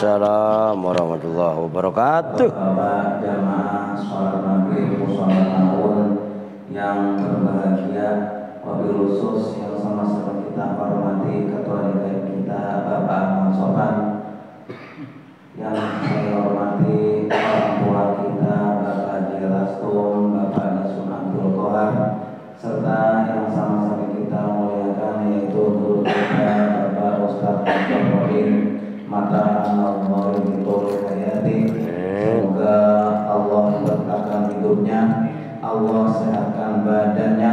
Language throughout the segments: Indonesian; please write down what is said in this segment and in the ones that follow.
Waalaikumsalam warahmatullahi wabarakatuh. Bapak jamaah sholat maghrib sholat tahun yang berbahagia, wabil khusus yang sama-sama kita hormati ketua DKM kita Bapak Ahmad Sofan, yang saya hormati orang tua kita Bapak Haji Rastun, Bapak Nasun Abdul Kohar, serta yang sama-sama kita muliakan yaitu guru kita Bapak Ustadz Abdul Rahim Mata Allah Bintul Hayati. Semoga Allah berkahkan hidupnya, Allah sehatkan badannya,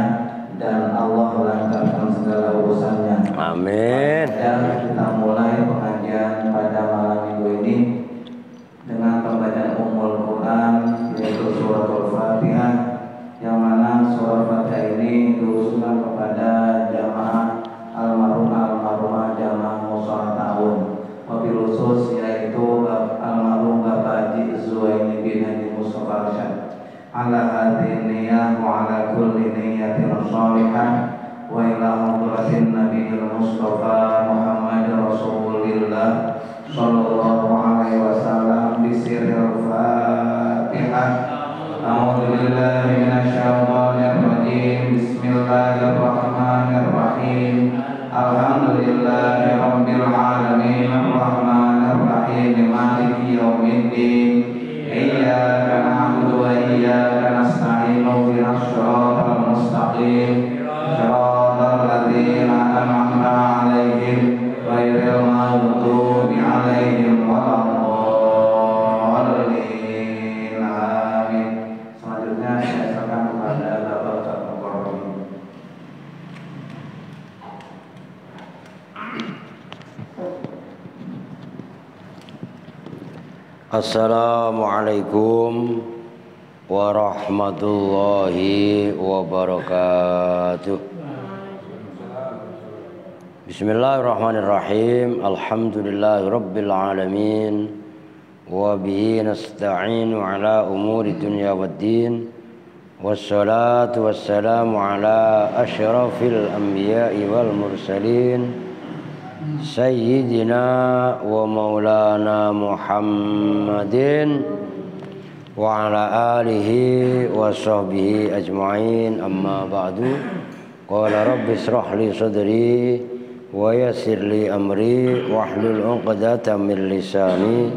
dan Allah lancarkan segala urusannya. Amin. Dan kita mulai pengajian pada malam minggu ini dengan pembacaan Ummul Quran, yaitu suratul Fatihah, yang mana surah Fatihah ini diusulkan kepada jamaah almarhumah jamaah musola tahun, wabil khusus yaitu almarhum Bapak Haji Zuwaini bin Haji Mustafa Arsyad. Ala hadhihi niyyah wa ala kulli niyyatin shalihah wa ila hadratin nabiyil Mustafa Muhammad Rasulillah sallallahu alaihi wasallam bi sirril Fatihah. A'udzu billahi minasyaitonir rajim. Bismillahirrahmanirrahim. Alhamdulillahi rabbil alamin arrahmanir rahim maliki yaumiddin. Iyyaka na'budu wa iyyaka nasta'in ihdinas siratal mustaqim siratal ladzina an'amta 'alaihim ghairil maghdubi 'alaihim waladdallin. Amin. Selanjutnya saya serahkan kepada Bapak Ustadz Mukarram. Assalamualaikum warahmatullahi wabarakatuh. Bismillahirrahmanirrahim. Alhamdulillahi rabbil alamin. Wa bihi nasta'inu ala umuri dunya waddin. Wassalatu wassalamu ala asyrafil anbiya'i wal mursalin Sayyidina wa maulana Muhammadin wa ala alihi wa sahbihi ajma'in, amma ba'du. Qala rabbi israh li sadri wa yassir li amri wahlul 'uqdatam min lisani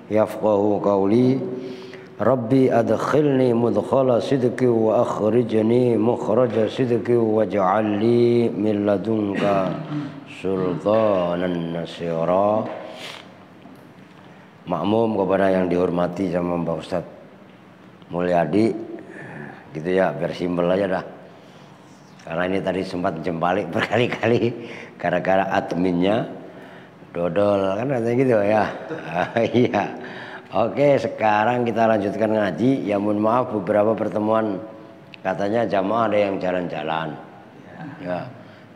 yafqahu qawli. Rabbi adkhilni mudkhala sidqi wa akhrijni mukhraja sidqi waj'al li min ladunka sultanan nasira. Makmum kepada yang dihormati sama Mbak Ustadz Mulyadi, gitu ya, biar simpel aja dah. Karena ini tadi sempat jempalik berkali-kali gara-gara adminnya dodol, kan katanya gitu ya. Iya. Oke, sekarang kita lanjutkan ngaji. Ya mohon maaf, beberapa pertemuan katanya jamaah ada yang jalan-jalan. Ya.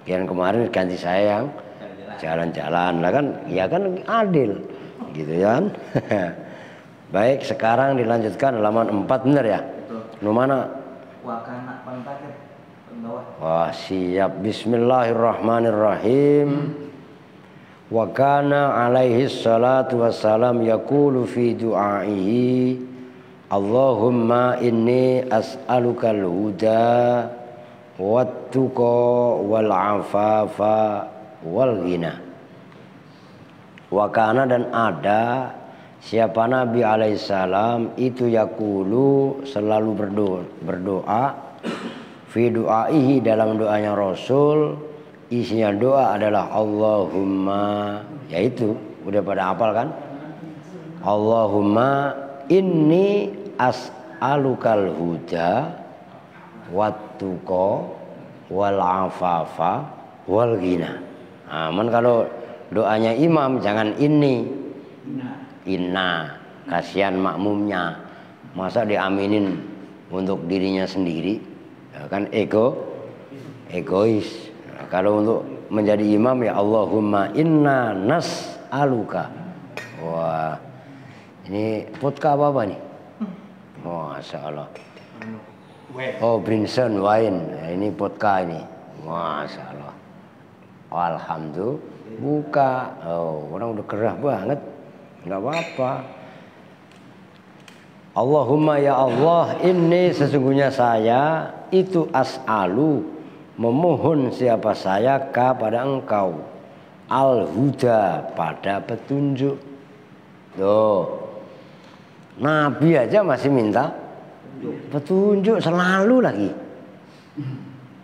Yang kemarin ganti saya yang jalan-jalan lah, kan ya kan adil gitu ya kan. Baik, sekarang dilanjutkan halaman 4, bener ya? Nu mana? Wakana pantakir bawah. Wah, siap. Bismillahirrahmanirrahim. Wa kana alaihi salatu wassalam yaqulu fi du'aihi Allahumma inni as'alukal huda wattuqa wal afafa wal ghina. Wa kana, dan ada siapa Nabi alaihissalam itu yaqulu selalu berdoa fi du'aihi, dalam doanya Rasul, isinya doa adalah Allahumma, yaitu udah pada hafal kan? Allahumma inni as'alukal huda wattuqa wal afafa wal ghina. Aman, kalau doanya imam jangan ini inna, kasihan makmumnya, masa diaminin untuk dirinya sendiri, ya kan egois. Nah, kalau untuk menjadi imam ya Allahumma inna nas'aluka. Wah, ini vodka apa nih? Masya Allah. Oh, Brinson wine. Nah, ini vodka ini. Masya Allah. Alhamdulillah. Buka. Oh, orang udah gerah banget. nggak apa-apa. Allahumma ya Allah, ini sesungguhnya saya itu as'alu, memohon siapa saya kepada engkau, al-huda, pada petunjuk. Tuh, Nabi aja masih minta petunjuk selalu lagi.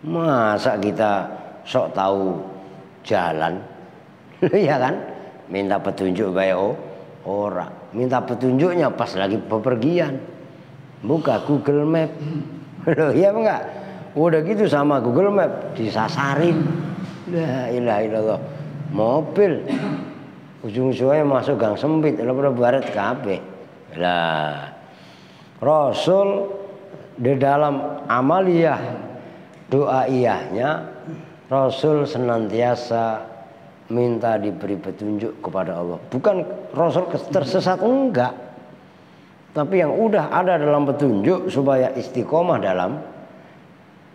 Masa kita sok tahu jalan? Ya kan? Minta petunjuk bae ora. Minta petunjuknya pas lagi bepergian. Buka Google Map. Loh, iya enggak? Udah gitu sama Google Map disasarin. La ilaha illallah. Mobil ujung-ujungnya masuk gang sempit, lalu baret kabeh. Lah, Rasul di dalam amaliyah doaiyahnya, Rasul senantiasa minta diberi petunjuk kepada Allah. Bukan Rasul tersesat, enggak. Tapi yang udah ada dalam petunjuk supaya istiqomah dalam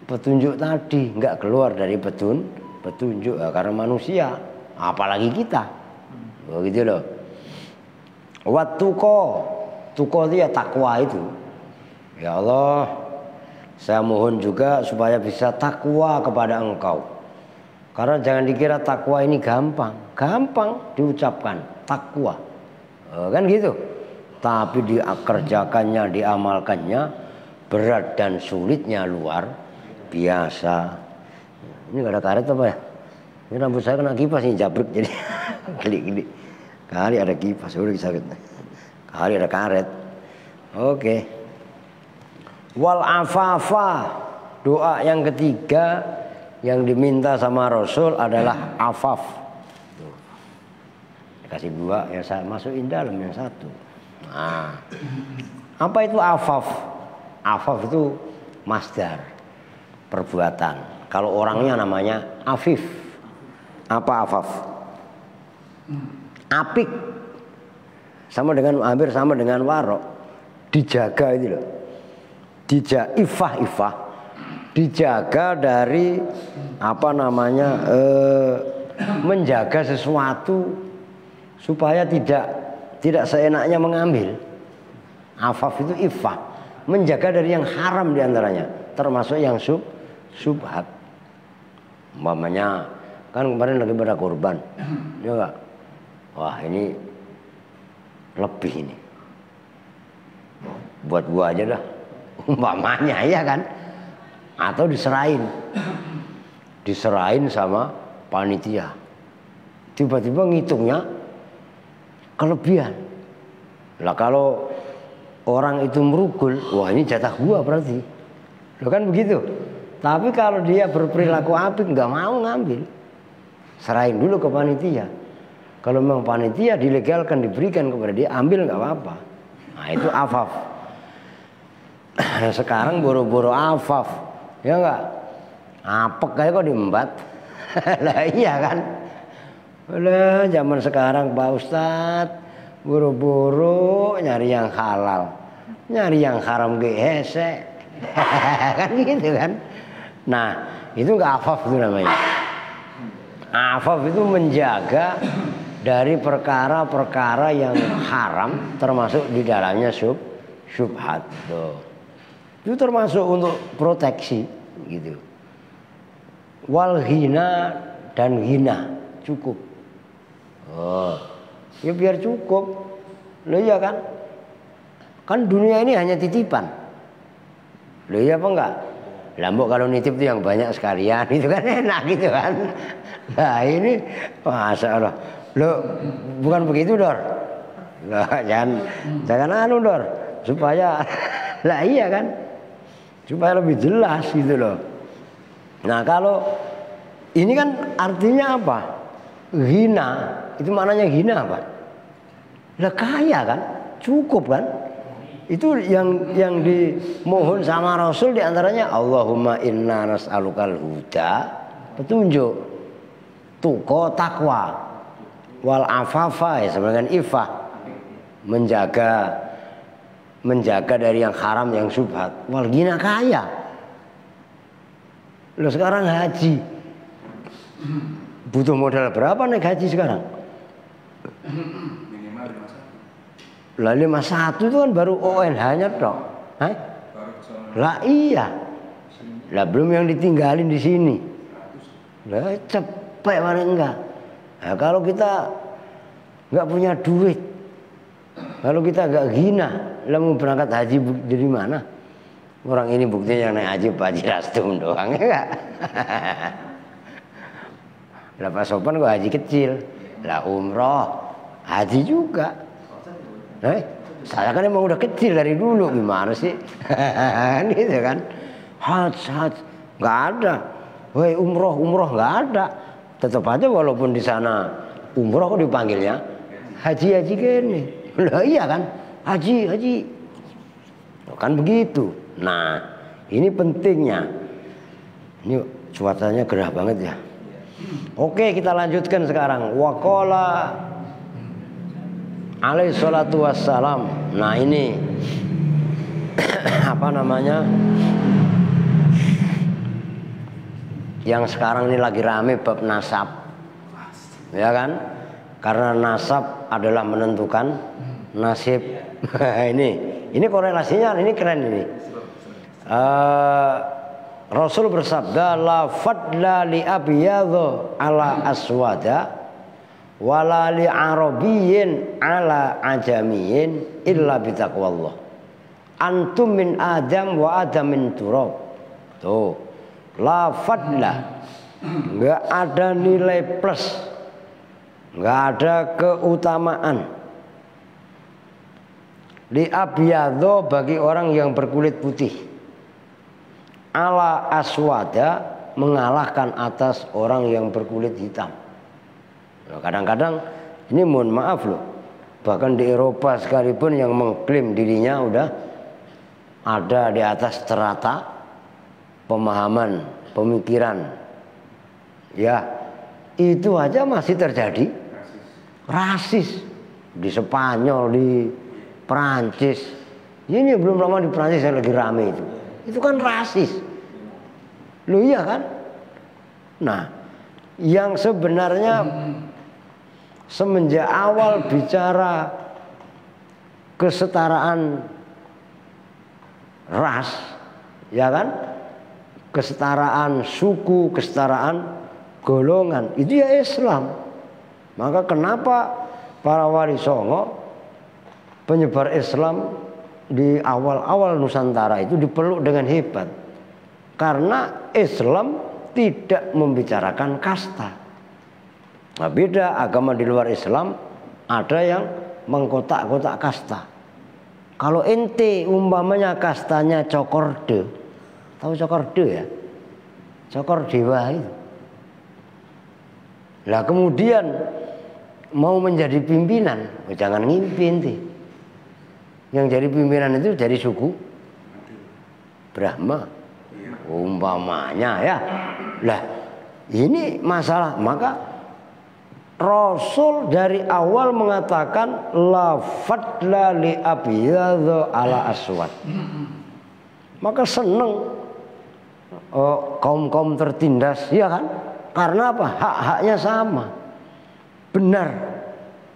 petunjuk tadi, enggak keluar dari petunjuk karena manusia, apalagi kita. Begitu loh. Tuko itu ya takwa itu. Ya Allah, saya mohon juga supaya bisa takwa kepada Engkau. Karena jangan dikira takwa ini gampang diucapkan takwa, kan gitu. Tapi dikerjakannya, diamalkannya berat dan sulitnya luar biasa. Ini gak ada karet apa ya? Ini rambut saya kena kipas nih, jabrek jadi geli-geli. Kali ada kipas, udah sakit. Kali ada karet. Oke. Wal afafa, doa yang ketiga yang diminta sama Rasul adalah afaf. Kasih dua, yang saya masukin dalam yang satu. Nah, apa itu afaf? Afaf itu masdar, perbuatan. Kalau orangnya namanya afif. Apa afaf? Apik. Hampir sama dengan warok. Dijaga itu loh. Ifah. Dijaga dari menjaga sesuatu supaya tidak seenaknya mengambil. Afaf itu ifah, menjaga dari yang haram diantaranya, termasuk yang subhat. Umpamanya kan kemarin lagi pada kurban, ya enggak? Wah ini lebih ini, buat gua aja dah, umpamanya ya kan? Atau diserahin sama panitia, tiba-tiba ngitungnya kelebihan. Lah kalau orang itu merugul, wah ini jatah gua berarti, lo kan begitu. Tapi kalau dia berperilaku apik, nggak mau ngambil, serahin dulu ke panitia. Kalau memang panitia dilegalkan, diberikan kepada dia, ambil nggak apa-apa. Nah itu afaf. Sekarang boro-boro afaf, ya nggak? Apek kayak kok diembat. Lah iya kan? Udah zaman sekarang Pak Ustadz, boro-boro nyari yang halal, nyari yang haram gehese. Kan gitu kan? Nah itu nggak afaf itu namanya. Afaf itu menjaga dari perkara-perkara yang haram, termasuk di dalamnya syubhat. Itu termasuk untuk proteksi gitu. Wal hina dan hina cukup. Oh, ya biar cukup. Loh iya kan? Kan dunia ini hanya titipan. Loh iya apa enggak? Lambok kalau nitip itu yang banyak sekalian, itu kan enak gitu kan. Nah ini Masya Allah. Loh bukan begitu Dor. Loh, jangan anu Dor. Supaya lah iya kan. Supaya lebih jelas gitu loh. Nah kalau ini kan artinya apa? Hina. Itu maknanya hina apa? Lah kaya kan? Cukup kan? Itu yang dimohon sama Rasul diantaranya Allahumma inna nas'alukal huda, petunjuk, tuqo takwa, wal afafa ya sama dengan ifah, menjaga dari yang haram yang subhat, wal gina kaya. Lo sekarang haji butuh modal berapa naik haji sekarang? Lah 51 itu kan baru ONH-nya tok. Lah iya. Lah belum yang ditinggalin di sini. Lah cepet mana enggak. Nah, kalau kita enggak punya duit, kalau kita enggak gina, lah mau berangkat haji dari mana? Orang ini buktinya yang naik haji Pak Haji Rastum doang ya enggak? Lah Pak Sopan kok haji kecil. Lah umroh, haji juga. Saya kan emang udah kecil dari dulu, gimana sih? Gitu kan. Haji nggak ada. Woi umroh nggak ada. Tetap aja walaupun di sana umroh kok dipanggilnya haji gini. Lah iya kan? Haji. Kan begitu. Nah, ini pentingnya. Ini cuacanya gerah banget ya. Oke, kita lanjutkan sekarang. Waqala alaihi salatu wassalam. Nah ini apa namanya, yang sekarang ini lagi rame bab nasab, ya kan? Karena nasab adalah menentukan nasib. Ini korelasinya, ini keren ini. Rasul bersabda, la fadla li abyadha ala aswada wala li arabiyyin ala ajamiyyin illa bitaqwallah. Antum min adam wa adam min turab. Tuh. La fadla. Enggak ada nilai plus. Enggak ada keutamaan. Li abyadha bagi orang yang berkulit putih. Ala aswada mengalahkan atas orang yang berkulit hitam. Kadang-kadang ini mohon maaf loh, bahkan di Eropa sekalipun yang mengklaim dirinya udah ada di atas terata pemahaman, pemikiran, ya itu aja masih terjadi rasis di Spanyol, di Perancis. Ini belum lama di Perancis yang lagi rame itu kan rasis, loh iya kan? Nah, yang sebenarnya semenjak awal bicara kesetaraan ras, ya kan, kesetaraan suku, kesetaraan golongan, itu ya Islam. Maka kenapa para wali songo, penyebar Islam di awal-awal Nusantara itu dipeluk dengan hebat? Karena Islam tidak membicarakan kasta. Nah, beda agama di luar Islam, ada yang mengkotak-kotak kasta. Kalau ente umpamanya kastanya Cokorde, tahu Cokorde ya? Cokordewa itu. Lah kemudian mau menjadi pimpinan, jangan ngimpi ente. Yang jadi pimpinan itu dari suku Brahma, umpamanya ya. Lah ini masalah, maka Rasul dari awal mengatakan la fadla li abyadha ala aswad. Maka seneng kaum-kaum tertindas, ya kan? Karena apa? Hak-haknya sama, benar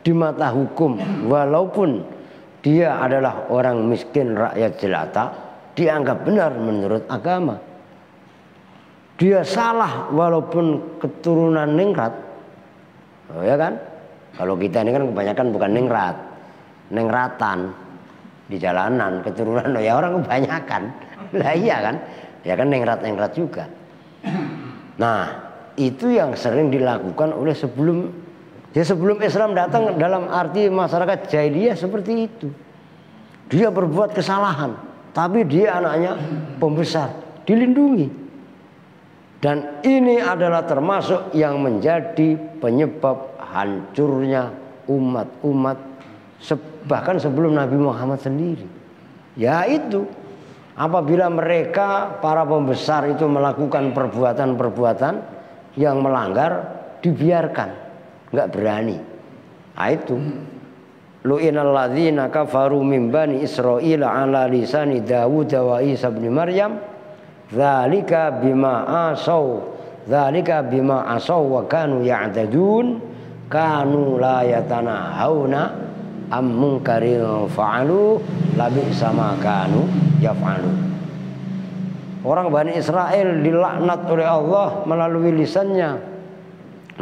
di mata hukum, walaupun dia adalah orang miskin, rakyat jelata, dianggap benar menurut agama. Dia salah walaupun keturunan ningrat. Oh ya kan? Kalau kita ini kan kebanyakan bukan ningrat, nengratan di jalanan, keturunan ya orang kebanyakan. Lah iya kan? Ya kan nengrat juga. Nah, itu yang sering dilakukan oleh sebelum Islam datang, dalam arti masyarakat jahiliyah seperti itu. Dia berbuat kesalahan, tapi dia anaknya pembesar, dilindungi. Dan ini adalah termasuk yang menjadi penyebab hancurnya umat-umat bahkan sebelum Nabi Muhammad sendiri. Yaitu apabila mereka para pembesar itu melakukan perbuatan-perbuatan yang melanggar, dibiarkan, nggak berani. Nah itu lu'inal ladzina kafaru min bani Israil ala lisani Dawud wa Isa bin Maryam. Dzalika bima asaw wa kanu ya'tadun kanu la yatanahawna am munkarin fa'alu labi sama kanu yaf'alu. Orang Bani Israel dilaknat oleh Allah melalui lisannya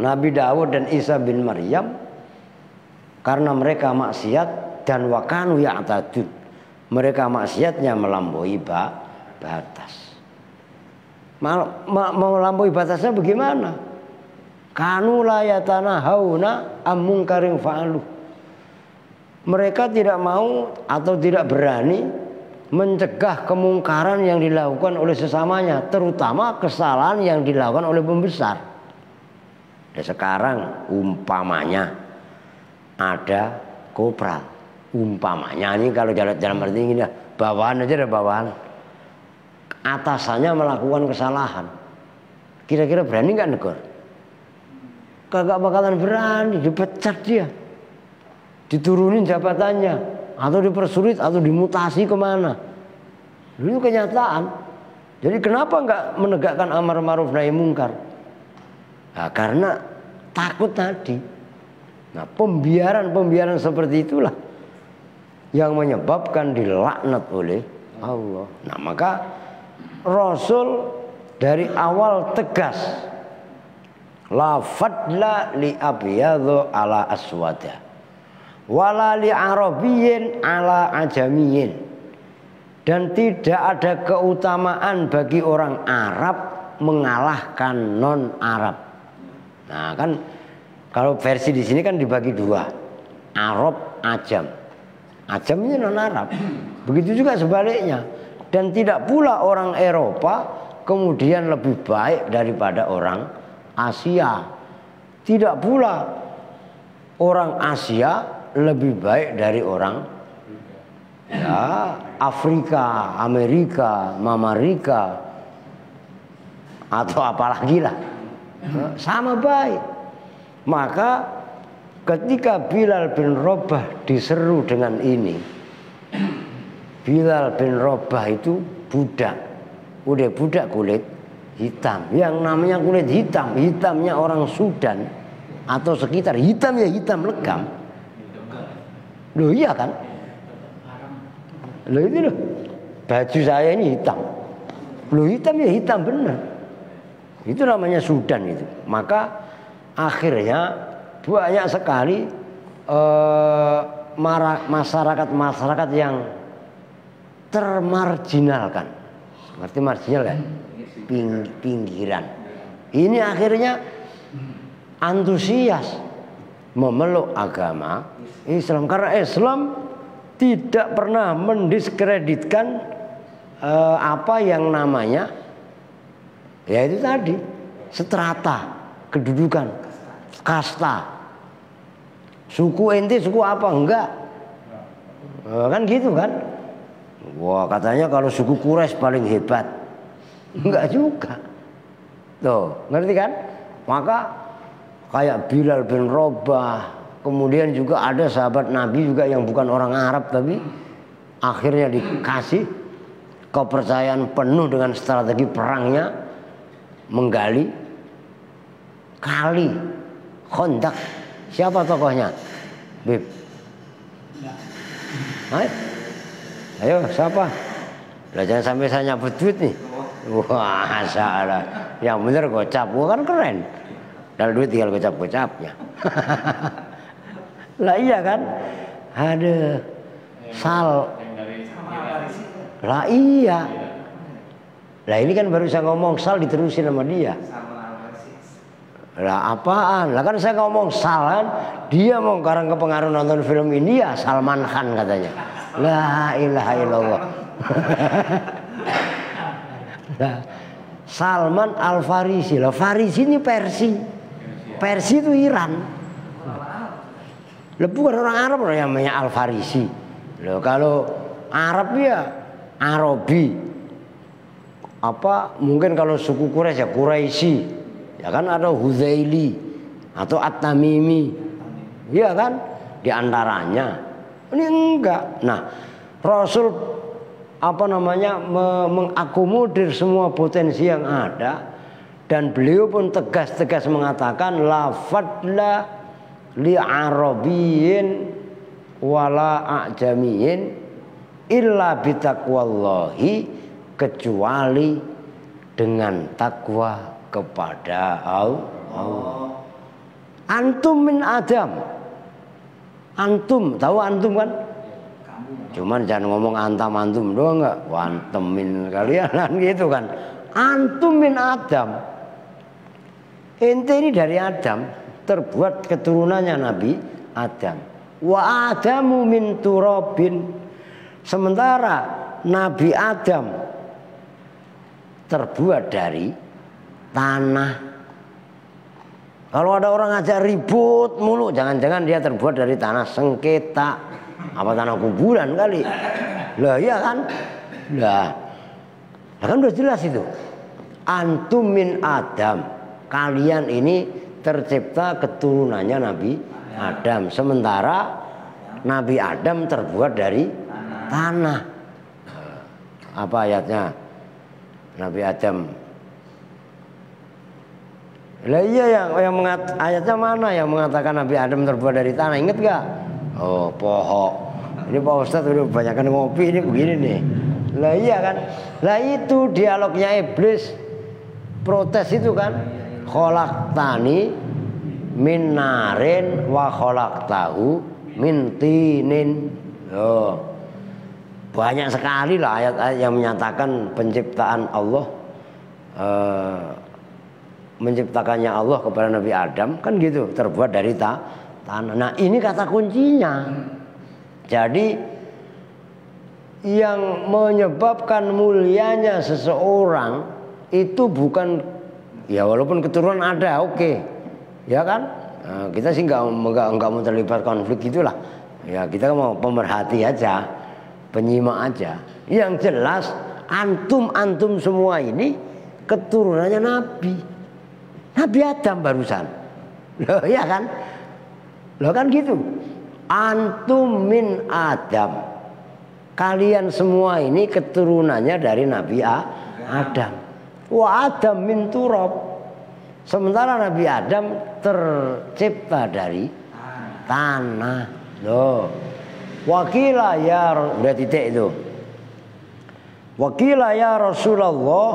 Nabi Daud dan Isa bin Maryam karena mereka maksiat dan wakanu ya'tadun. Mereka maksiatnya melampaui batas. Melampaui batasnya bagaimana? Kanu la yatanahawna am munkarin fa'alu. Mereka tidak mau atau tidak berani mencegah kemungkaran yang dilakukan oleh sesamanya, terutama kesalahan yang dilakukan oleh pembesar. Dan sekarang umpamanya ada kopral, umpamanya ini kalau jalan arti ini bawahan aja ada bawahan, atasannya melakukan kesalahan, kira-kira berani nggak negur? Kagak bakalan berani, dipecat dia, diturunin jabatannya, atau dipersulit atau dimutasi kemana. Itu kenyataan. Jadi kenapa nggak menegakkan amar ma'ruf nahi mungkar? Nah, karena takut tadi. Nah, pembiaran seperti itulah yang menyebabkan dilaknat oleh Allah. Nah, maka Rasul dari awal tegas, la fadla li abyadhu ala aswada wala li arabiyyin ala ajamiyyin, dan tidak ada keutamaan bagi orang Arab mengalahkan non Arab. Nah, kan kalau versi di sini kan dibagi dua, Arab, Ajam. Ajamnya non Arab. Begitu juga sebaliknya. Dan tidak pula orang Eropa kemudian lebih baik daripada orang Asia. Tidak pula orang Asia lebih baik dari orang Afrika, Amerika, Mamarika, atau apalagi lah. Sama baik. Maka ketika Bilal bin Rabah diseru dengan ini, Bilal bin Rabah itu budak, udah budak kulit hitam. Yang namanya kulit hitam, hitamnya orang Sudan atau sekitar, hitam ya hitam legam. Loh iya kan? Loh itu loh, baju saya ini hitam. Loh hitam ya hitam benar. Itu namanya Sudan itu. Maka akhirnya banyak sekali masyarakat yang termarginalkan. Ngerti marginal ya? Pinggiran. Ini akhirnya antusias memeluk agama Islam, karena Islam tidak pernah mendiskreditkan apa yang namanya ya itu tadi strata, kedudukan, kasta, suku ente suku apa enggak, kan gitu kan? Wah katanya kalau suku Quraisy paling hebat, enggak juga, tuh ngerti kan? Maka kayak Bilal bin Rabah, kemudian juga ada sahabat Nabi juga yang bukan orang Arab tapi akhirnya dikasih kepercayaan penuh dengan strategi perangnya, menggali kali Khandaq. Siapa tokohnya? Bib. Ayo siapa? Lah jangan sampai saya nyabut duit nih. Wah salah. Yang bener gocap, gua kan keren. Dan duit tinggal gocap-gocapnya. Lah iya kan? Ada sal. Lah iya. Lah ini kan baru saya ngomong sal diterusin sama dia. Lah apaan? Lah kan saya ngomong sal kan, dia mau karang kepengaruh nonton film India, Salman Khan katanya. La ilaha illallah. Nah, Salman Al Farisi. Lah Farisi ini Persia. Persia itu Iran. Lah bukan orang Arab yang namanya Al Farisi. Loh kalau Arab ya Arabi. Apa mungkin kalau suku Quraisy ya Quraisy, ya kan ada Huzaili atau At-Tamimi, iya kan? Di antaranya ini enggak. Nah, Rasul mengakomodir semua potensi yang ada, dan beliau pun tegas-tegas mengatakan la fadla li arabiyyin wala a'jamiyin illa bitaqwallahi, kecuali dengan takwa kepada Allah. Antum min Adam. Antum, tahu antum kan? Cuman jangan ngomong antum doang enggak. Wantemin kalian kan gitu kan. Antum min Adam. Ente ini dari Adam, terbuat keturunannya Nabi Adam. Wa Adamu min turabin. Sementara Nabi Adam terbuat dari tanah. Kalau ada orang ngajak ribut mulu, jangan-jangan dia terbuat dari tanah sengketa, apa tanah kuburan kali. Lah iya kan? Lah kan udah jelas itu. Antum min Adam. Kalian ini tercipta keturunannya Nabi Adam. Sementara Nabi Adam terbuat dari tanah. Apa ayatnya? Nabi Adam. Lah iya yang ayatnya mana yang mengatakan Nabi Adam terbuat dari tanah? Ingat gak? Oh, pohok. Ini Pak Ustadz udah kebanyakan ngopi ini begini nih. Lah iya kan? Lah itu dialognya iblis protes itu kan. Khalaqtani min narin wa khalaqtahu min tinin. Oh. Banyak sekali lah ayat-ayat yang menyatakan penciptaan Allah, menciptakannya Allah kepada Nabi Adam kan gitu, terbuat dari tanah. Nah ini kata kuncinya. Jadi yang menyebabkan mulianya seseorang itu bukan, ya walaupun keturunan ada, oke, ya kan? Nah, kita sih nggak mau terlibat konflik gitulah. Ya kita mau pemerhati aja, penyimak aja. Yang jelas antum semua ini keturunannya Nabi Adam barusan. Loh ya kan? Loh kan gitu. Antum min Adam. Kalian semua ini keturunannya dari Nabi Adam. Wa Adam min turab. Sementara Nabi Adam tercipta dari tanah. Loh. Wakila ya, udah titik itu. Wakila ya Rasulullah,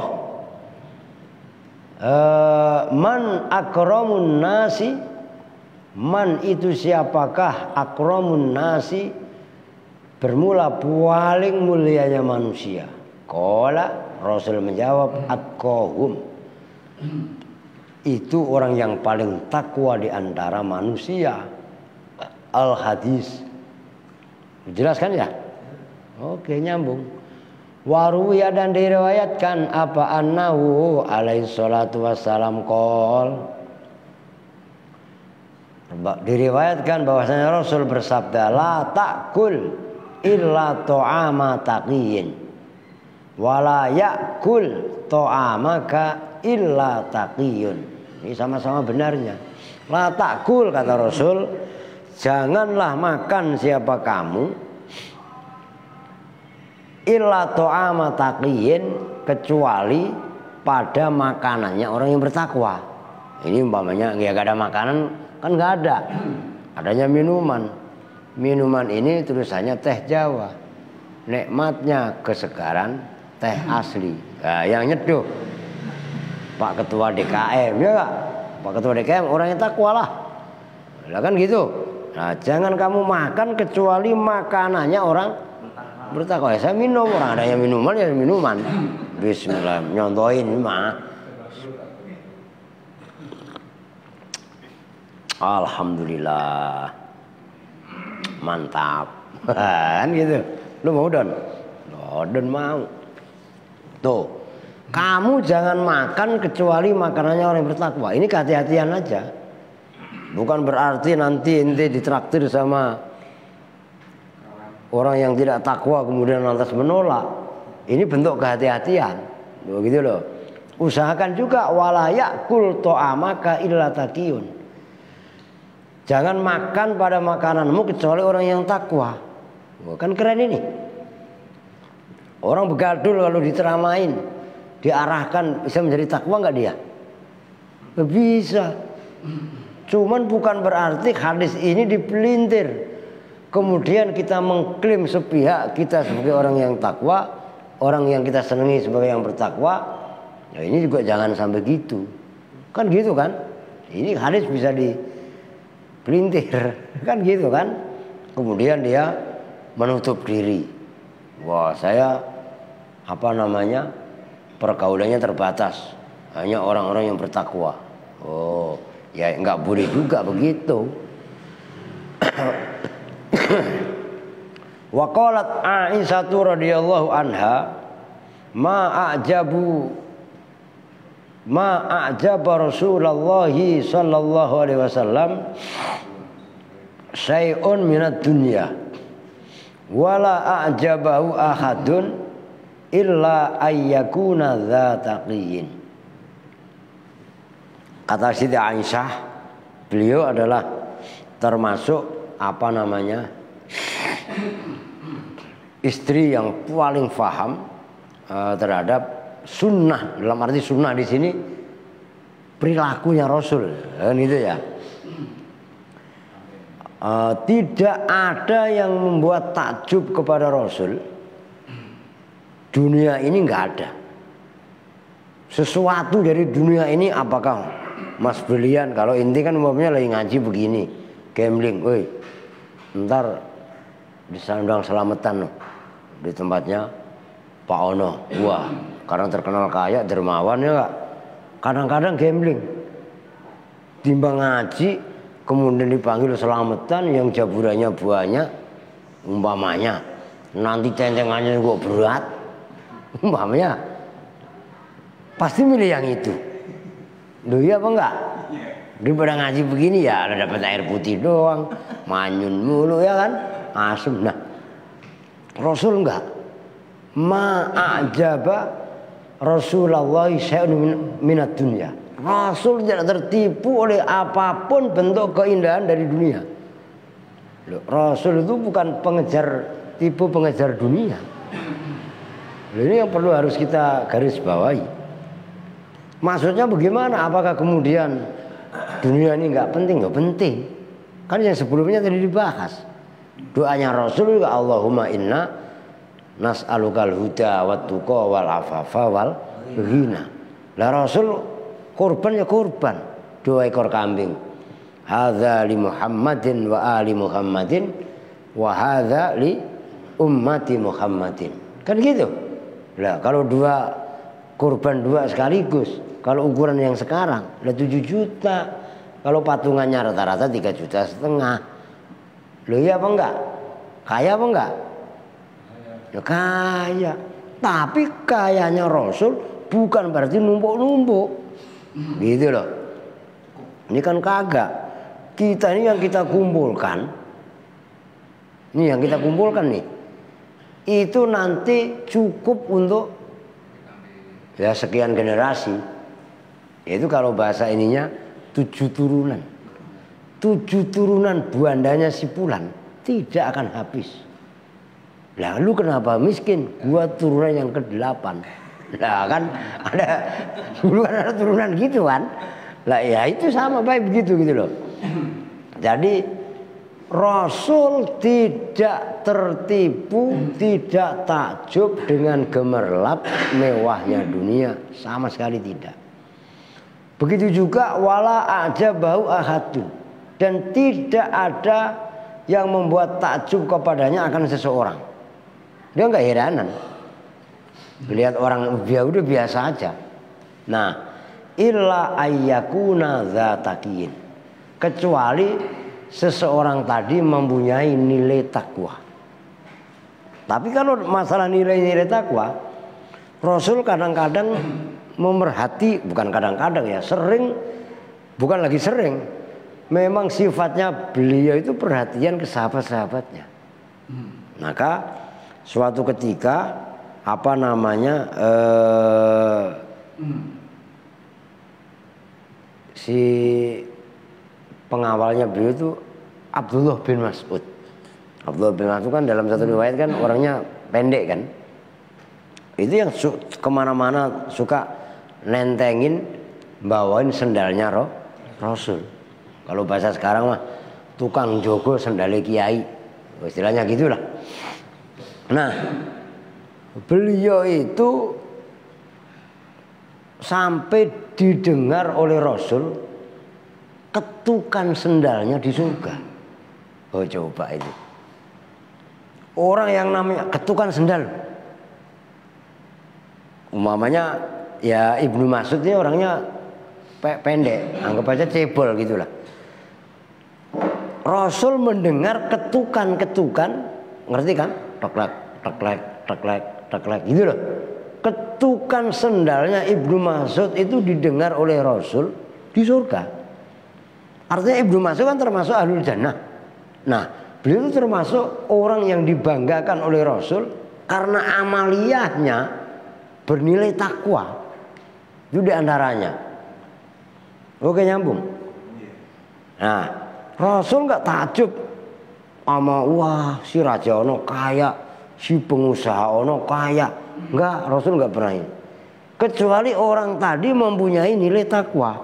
man akramun nasi, man itu siapakah akramun nasi, bermula paling mulianya manusia. Qala, Rasul menjawab, atqahum, itu orang yang paling takwa di antara manusia. Al hadis, jelaskan ya? Oke, nyambung. Waruya dan diriwayatkan apa annahu alaihi salatu wassalam qol, diriwayatkan bahwasanya Rasul bersabda, la ta'kul illa ta'ama taqiyin wala ya'kul ta'amaka illa taqiyun. Ini sama-sama benarnya. La ta'kul kata Rasul, janganlah makan siapa kamu illa ta'ama taqiyin, kecuali pada makanannya orang yang bertakwa. Ini umpamanya ya gak ada makanan kan gak ada, adanya minuman. Minuman ini tulisannya teh Jawa, nikmatnya kesegaran teh asli. Nah, yang nyeduh Pak Ketua DKM, ya gak? Pak Ketua DKM orang yang takwa lah. Lah kan gitu. Nah, jangan kamu makan kecuali makanannya orang bertakwa. Ya, saya minum, orang ada yang minuman ya minuman. Bismillah, nyontohin mah. Alhamdulillah, mantap. Kan gitu. Lu mau don? Don mau. Tuh, kamu jangan makan kecuali makanannya orang yang bertakwa. Ini kehati-hatian aja. Bukan berarti nanti ente ditraktir sama orang yang tidak takwa kemudian lantas menolak. Ini bentuk kehati-hatian. Begitu loh. Usahakan juga wala ya'kul ta'amaka illa taqiyun. Jangan makan pada makananmu kecuali orang yang takwa. Kan keren ini. Orang begadul kalau diceramain, diarahkan, bisa menjadi takwa nggak dia? Bisa. Cuman bukan berarti hadis ini dipelintir. kemudian kita mengklaim sepihak kita sebagai orang yang takwa, orang yang kita senangi sebagai yang bertakwa, ya ini juga jangan sampai gitu. Kan gitu kan? Ini hadis bisa dipelintir, kan gitu kan? Kemudian dia menutup diri. Wah, saya pergaulannya terbatas, hanya orang-orang yang bertakwa. Oh, ya nggak boleh juga begitu. Wa qalat Aisyah radhiyallahu anha ma a'jaba Rasulullah sallallahu alaihi wasallam syai'un minad dunya wala a'jabahu ahadun illa ayyakuna dzataqiyin. Kata Siti Aisyah, beliau adalah termasuk istri yang paling paham terhadap sunnah. Dalam arti sunnah di sini perilakunya Rasul, kan itu ya. Tidak ada yang membuat takjub kepada Rasul. Dunia ini nggak ada. Sesuatu dari dunia ini, apakah Mas Brilian kalau inti kan umumnya lagi ngaji begini, gambling, woi, ntar disandang selamatan loh, di tempatnya Pak Ono. Wah, karena terkenal kaya, dermawan ya Kak. Kadang-kadang gambling. Timbang ngaji, kemudian dipanggil selamatan yang jaburannya banyak, umpamanya nanti tentengannya kok berat, umpamanya pasti milih yang itu. Loh iya apa enggak? Daripada ngaji begini ya dapat air putih doang, manyun mulu ya kan, asem. Nah, Rasul enggak. Ma'ajaba Rasulullah syai'un minad dunya. Rasul tidak tertipu oleh apapun bentuk keindahan dari dunia. Loh, Rasul itu bukan tipu pengejar dunia. Loh, ini yang perlu harus kita garis bawahi. Maksudnya bagaimana? Apakah kemudian dunia ini nggak penting? Nggak penting. Kan yang sebelumnya tadi dibahas. Doanya Rasul juga, Allahumma inna nas'alukal huda wat tuqa wal afafa wal ghina. Lah Rasul korban ya korban. 2 ekor kambing. Hadza li Muhammadin wa ali Muhammadin wa hadza li ummati Muhammadin. Kan gitu. Lah kalau korban 2 sekaligus, kalau ukuran yang sekarang lah 7 juta. Kalau patungannya rata-rata 3,5 juta. Loh iya apa enggak? Kaya apa enggak? Ya kaya. Tapi kayanya Rasul bukan berarti numpuk-numpuk. Gitu loh. Ini kan kagak. Kita ini yang kita kumpulkan. Ini yang kita kumpulkan nih. Itu nanti cukup untuk ya sekian generasi. Yaitu kalau bahasa ininya 7 turunan. 7 turunan buandanya si Fulan tidak akan habis. Lalu kenapa miskin? Gua turunan yang ke-8. Lah kan ada turunan gitu kan. Lah ya itu sama baik begitu gitu loh. Jadi Rasul tidak tertipu, tidak takjub dengan gemerlap mewahnya dunia, sama sekali tidak. Begitu juga wala ajabahu ahadun, dan tidak ada yang membuat takjub kepadanya akan seseorang. Dia enggak heranan. Lihat orang dia udah biasa aja. Nah, illa ayyakuna dzataqiyin. Kecuali seseorang tadi mempunyai nilai takwa. Tapi kalau masalah nilai-nilai takwa, Rasul kadang-kadang memerhati, bukan kadang-kadang ya, sering, bukan lagi sering. Memang sifatnya beliau itu perhatian ke sahabat-sahabatnya. Maka suatu ketika si pengawalnya beliau itu Abdullah bin Mas'ud. Abdullah bin Mas'ud kan dalam satu riwayat kan orangnya pendek kan. Itu yang kemana-mana suka nentengin, bawain sendalnya Rasul. Kalau bahasa sekarang mah tukang jogo sendalnya kiai. istilahnya gitulah. Nah, beliau itu sampai didengar oleh Rasul ketukan sendalnya di surga. Oh coba itu. Orang yang namanya ketukan sendal. Umpamanya ya Ibnu Mas'ud ini orangnya pendek, anggap aja cebol gitulah. Rasul mendengar ketukan-ketukan, ngerti kan? Teklek, teklek, teklek, teklek gitu loh. Ketukan sendalnya Ibnu Mas'ud itu didengar oleh Rasul di surga. Artinya Ibnu Mas'ud kan termasuk ahlul jannah. Nah, beliau itu termasuk orang yang dibanggakan oleh Rasul karena amaliyahnya bernilai takwa. Itu diantaranya. Oke, nyambung. Nah, Rasul nggak takjub sama wah si raja ono kaya, si pengusaha ono kaya. Enggak, Rasul nggak pernah ini. Kecuali orang tadi mempunyai nilai takwa.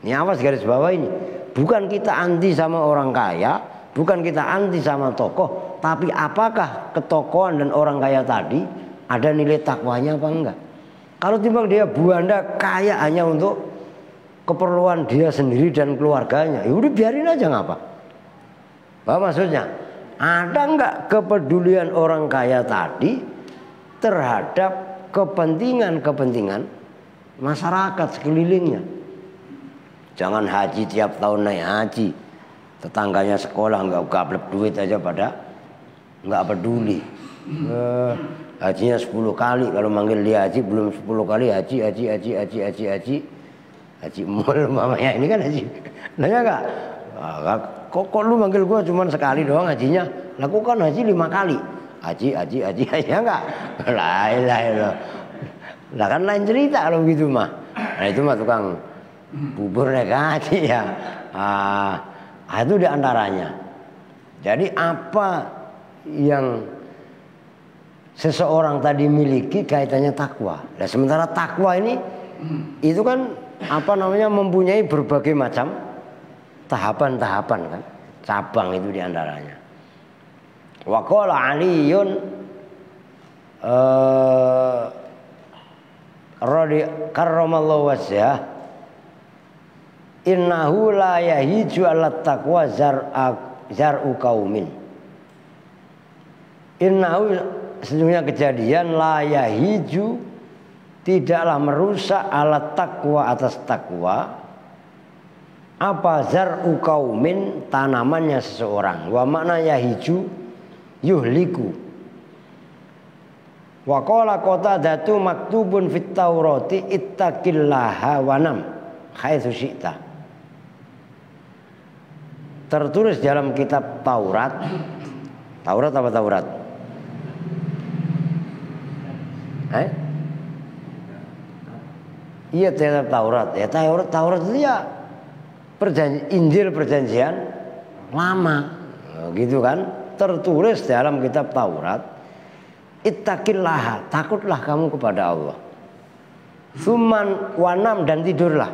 Ini awas garis bawah ini. Bukan kita anti sama orang kaya, bukan kita anti sama tokoh, tapi apakah ketokohan dan orang kaya tadi ada nilai takwanya apa enggak? Kalau timbang dia buanda kaya hanya untuk keperluan dia sendiri dan keluarganya, ya udah biarin aja ngapa? Apa maksudnya? Ada enggak kepedulian orang kaya tadi terhadap kepentingan-kepentingan masyarakat sekelilingnya? Jangan haji tiap tahun naik haji, tetangganya sekolah nggak gablek duit aja pada nggak peduli. Hajinya 10 kali, kalau manggil dia haji belum 10 kali haji mul mamanya ini kan haji. Nanya nggak? Kok lu manggil gua cuma sekali doang hajinya? Lakukan haji 5 kali. Haji ya enggak? Lah kan lain cerita kalau gitu mah. Nah itu mah tukang bubur naik haji ya. Itu diantaranya. Jadi apa yang seseorang tadi miliki kaitannya takwa. Nah sementara takwa ini itu kan apa namanya mempunyai berbagai macam tahapan-tahapan kan, cabang itu diantaranya. Wa qala Aliyun karramallahu wajhah innahu la yahiju ala taqwa zar'u qaumin. Innahu sesungguhnya kejadian la yahiju tidaklah merusak ala taqwa atas takwa apa zar'u qaumin tanamannya seseorang. Wa makna yahiju yuhliku. Wa qala Qatadatu maktubun fit Taurati ittaqillaha wa nam haitsu syi'ta. Tertulis dalam kitab Taurat. Taurat apa Taurat? Iya kitab Taurat. Ya Taurat itu ya Injil perjanjian lama. Gitu kan? Tertulis dalam kitab Taurat, ittaqillaha, takutlah kamu kepada Allah. Suman wanam dan tidurlah.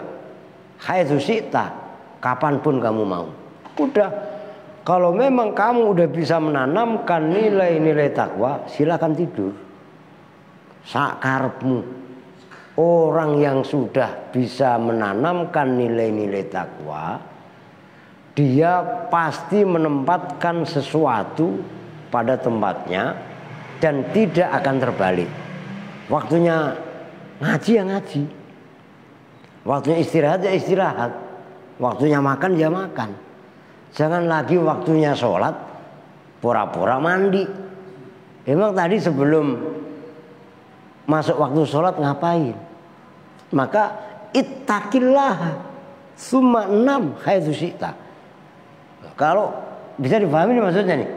Haitsu syi'ta, kapanpun kamu mau. Udah, kalau memang kamu udah bisa menanamkan nilai-nilai takwa, silakan tidur. Sakarepmu. Orang yang sudah bisa menanamkan nilai-nilai takwa, dia pasti menempatkan sesuatu pada tempatnya dan tidak akan terbalik. Waktunya ngaji ya ngaji, waktunya istirahat ya istirahat, waktunya makan ya makan. Jangan lagi waktunya sholat pura-pura mandi. Emang tadi sebelum masuk waktu sholat ngapain? Maka ittaqillah summa nam haitsu syi'ta. Kalau bisa dipahami maksudnya nih,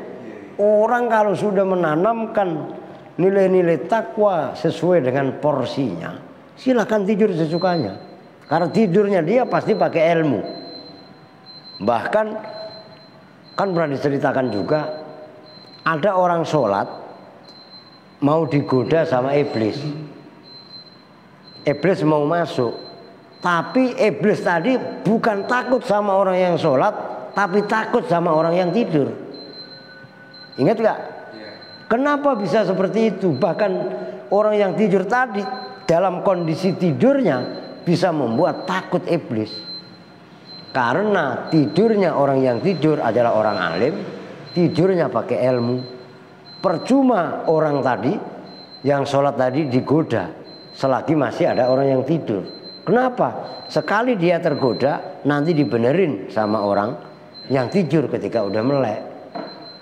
orang kalau sudah menanamkan nilai-nilai takwa sesuai dengan porsinya, silakan tidur sesukanya. Karena tidurnya dia pasti pakai ilmu. Bahkan kan pernah diceritakan juga, ada orang sholat mau digoda sama iblis. Iblis mau masuk, tapi iblis tadi bukan takut sama orang yang sholat, tapi takut sama orang yang tidur. Ingat gak? Kenapa bisa seperti itu? Bahkan orang yang tidur tadi dalam kondisi tidurnya bisa membuat takut iblis. Karena tidurnya orang yang tidur adalah orang alim, tidurnya pakai ilmu. Percuma orang tadi yang sholat tadi digoda selagi masih ada orang yang tidur. Kenapa? Sekali dia tergoda nanti dibenerin sama orang yang tidur ketika udah melek.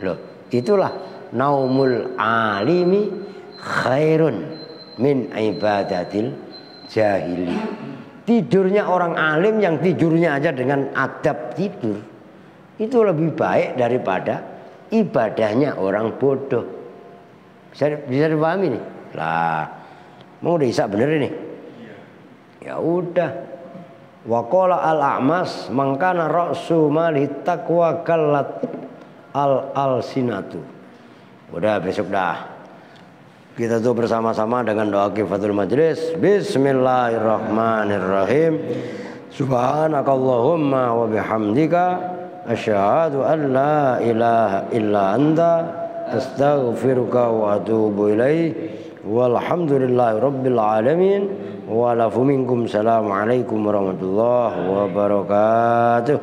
Loh, itulah naumul alimi khairun min ibadatil jahili. Tidurnya orang alim yang tidurnya aja dengan adab tidur itu lebih baik daripada ibadahnya orang bodoh. Bisa dipahami nih? Lah, mau udah Isa bener ini? Ya udah. Wa qala al-a'mas mangkana ra'su mali taqwa kallat al-sinatu. Udah besok dah. Kita tuh bersama-sama dengan doa kifatul majlis. Bismillahirrahmanirrahim. Subhanakallahumma wa bihamdika asyhadu an la ilaha illa anta astaghfiruka wa atubu ilaik. Walhamdulillahi rabbil alamin. Wa lafu minkum. Assalamualaikum warahmatullahi wabarakatuh.